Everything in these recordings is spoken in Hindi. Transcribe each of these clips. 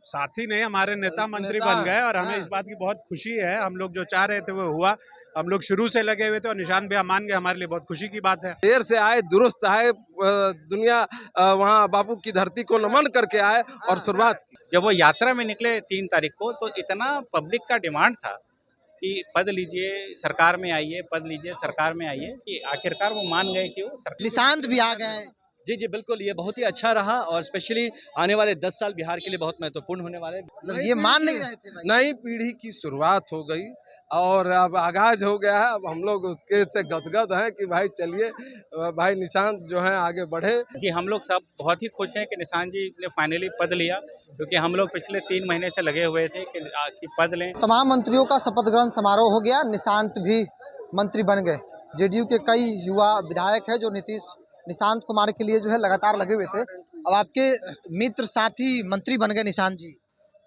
साथी नहीं, हमारे नेता मंत्री बन गए और हमें इस बात की बहुत खुशी है। हम लोग जो चाह रहे थे वो हुआ। हम लोग शुरू से लगे हुए थे और निशान भैया मान गए, हमारे लिए बहुत खुशी की बात है। देर से आए दुरुस्त आए, दुनिया वहाँ बापू की धरती को नमन करके आए और शुरुआत की। जब वो यात्रा में निकले 3 तारीख को, तो इतना पब्लिक का डिमांड था कि पद लीजिए सरकार में आइए, पद लीजिए सरकार में आइए, कि आखिरकार वो मान गए कि वो सरकार। निशांत भी आ गए। जी जी बिल्कुल, ये बहुत ही अच्छा रहा और स्पेशली आने वाले 10 साल बिहार के लिए बहुत महत्वपूर्ण होने वाले हैं। ये मान नहीं रहे थे भाई। नई पीढ़ी की शुरुआत हो गई और अब आगाज हो गया है। अब हम लोग उसके से गदगद हैं कि भाई चलिए, भाई निशांत जो है आगे बढ़े। जी, हम लोग सब बहुत ही खुश हैं कि निशांत जी ने फाइनली पद लिया, क्योंकि हम लोग पिछले 3 महीने से लगे हुए थे कि पद लें। तमाम मंत्रियों का शपथ ग्रहण समारोह हो गया, निशांत भी मंत्री बन गए। जेडीयू के कई युवा विधायक हैं जो निशांत कुमार के लिए जो है लगातार लगे हुए थे। अब आपके मित्र साथी मंत्री बन गए निशांत जी।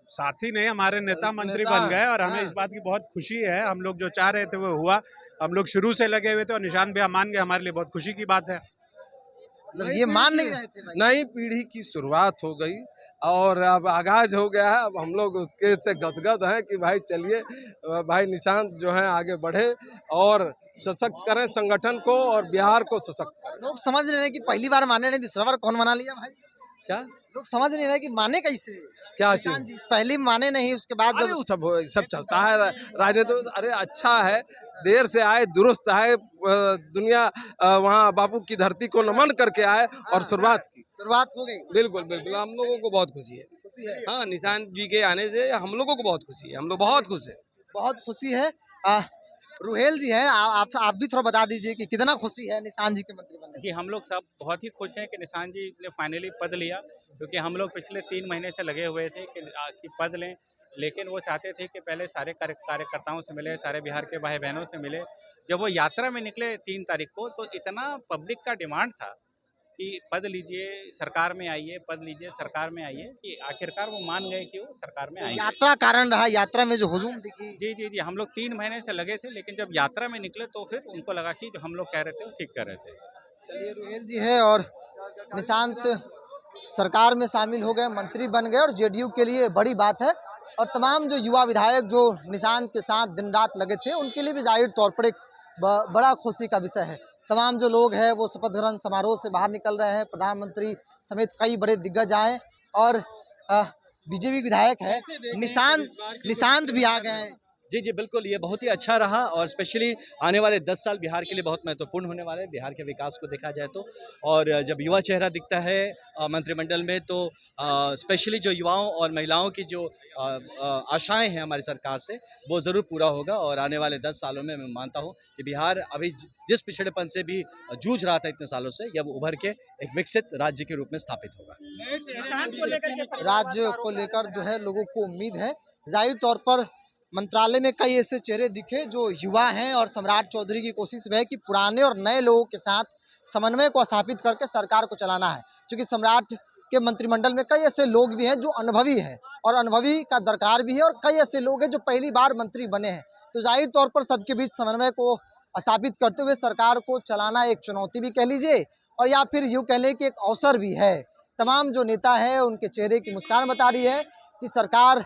साथी नहीं, हमारे नेता मंत्री बन गए और हमें इस बात की बहुत खुशी है। हम लोग जो चाह रहे थे वो हुआ। हम लोग शुरू से लगे हुए थे और निशान भैया मान गए, हमारे लिए बहुत खुशी की बात है। ये मान नहीं रहे थे भाई। नई पीढ़ी की शुरुआत हो गई और अब आगाज हो गया है। अब हम लोग उसके से गदगद हैं कि भाई चलिए, भाई निशांत जो है आगे बढ़े और सशक्त करें संगठन को और बिहार को सशक्त करें। लोग समझ नहीं रहे कि पहली बार माने नहीं, दूसरा बार कौन मना लिया भाई। क्या लोग समझ नहीं रहे कि माने कैसे। क्या निशांत चीज? जी पहली माने नहीं, उसके बाद अरे वो सब चलता है राजनीति। अरे अच्छा है, देर से आए दुरुस्त आए, दुनिया वहाँ बापू की धरती को नमन करके आए और शुरुआत की। शुरुआत हो गई। बिल्कुल बिल्कुल, हम लोगों को बहुत खुशी है। खुशी है, हाँ, निशांत जी के आने से हम लोगों को बहुत खुशी है। हम लोग बहुत खुश हैं। बहुत खुशी है। रुहेल जी हैं, आप भी थोड़ा बता दीजिए कि कितना खुशी है निशांत जी के मंत्री बनने। जी, हम लोग सब बहुत ही खुश हैं कि निशांत जी ने फाइनली पद लिया, क्योंकि हम लोग पिछले 3 महीने से लगे हुए थे कि पद लें। लेकिन वो चाहते थे कि पहले सारे कार्यकर्ताओं से मिले, सारे बिहार के भाई बहनों से मिले। जब वो यात्रा में निकले 3 तारीख को, तो इतना पब्लिक का डिमांड था कि पद लीजिए सरकार में आइए, पद लीजिए सरकार में आइए, कि आखिरकार वो मान गए कि वो सरकार में आएंगे। यात्रा कारण रहा, यात्रा में जो हुजूम दिखी। जी जी जी, हम लोग 3 महीने से लगे थे, लेकिन जब यात्रा में निकले तो फिर उनको लगा कि जो हम लोग कह रहे थे वो ठीक कर रहे थे। चलिए, रुहेल जी है और निशांत सरकार में शामिल हो गए, मंत्री बन गए और जेडीयू के लिए बड़ी बात है। और तमाम जो युवा विधायक जो निशांत के साथ दिन रात लगे थे, उनके लिए भी जाहिर तौर पर एक बड़ा खुशी का विषय है। तमाम जो लोग हैं वो शपथ ग्रहण समारोह से बाहर निकल रहे हैं। प्रधानमंत्री समेत कई बड़े दिग्गज आए और बीजेपी विधायक है निशांत भी आ गए। जी जी बिल्कुल, ये बहुत ही अच्छा रहा और स्पेशली आने वाले 10 साल बिहार के लिए बहुत महत्वपूर्ण होने वाले हैं, बिहार के विकास को देखा जाए तो। और जब युवा चेहरा दिखता है मंत्रिमंडल में, तो स्पेशली जो युवाओं और महिलाओं की जो आशाएं हैं हमारी सरकार से, वो ज़रूर पूरा होगा। और आने वाले 10 सालों में मैं मानता हूँ कि बिहार अभी जिस पिछड़ेपन से भी जूझ रहा था इतने सालों से, यह उभर के एक विकसित राज्य के रूप में स्थापित होगा। राज्य को लेकर जो है लोगों को उम्मीद है। जाहिर तौर पर मंत्रालय में कई ऐसे चेहरे दिखे जो युवा हैं और सम्राट चौधरी की कोशिश है कि पुराने और नए लोगों के साथ समन्वय को स्थापित करके सरकार को चलाना है। क्योंकि सम्राट के मंत्रिमंडल में कई ऐसे लोग भी हैं जो अनुभवी हैं और अनुभवी का दरकार भी है, और कई ऐसे लोग हैं जो पहली बार मंत्री बने हैं। तो जाहिर तौर पर सबके बीच समन्वय को स्थापित करते हुए सरकार को चलाना एक चुनौती भी कह लीजिए, और या फिर यूँ कह लें कि एक अवसर भी है। तमाम जो नेता है उनके चेहरे की मुस्कान बता रही है कि सरकार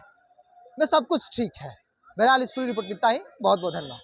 में सब कुछ ठीक है। बहरहाल इस पूरी रिपोर्ट इतना ही। बहुत बहुत धन्यवाद।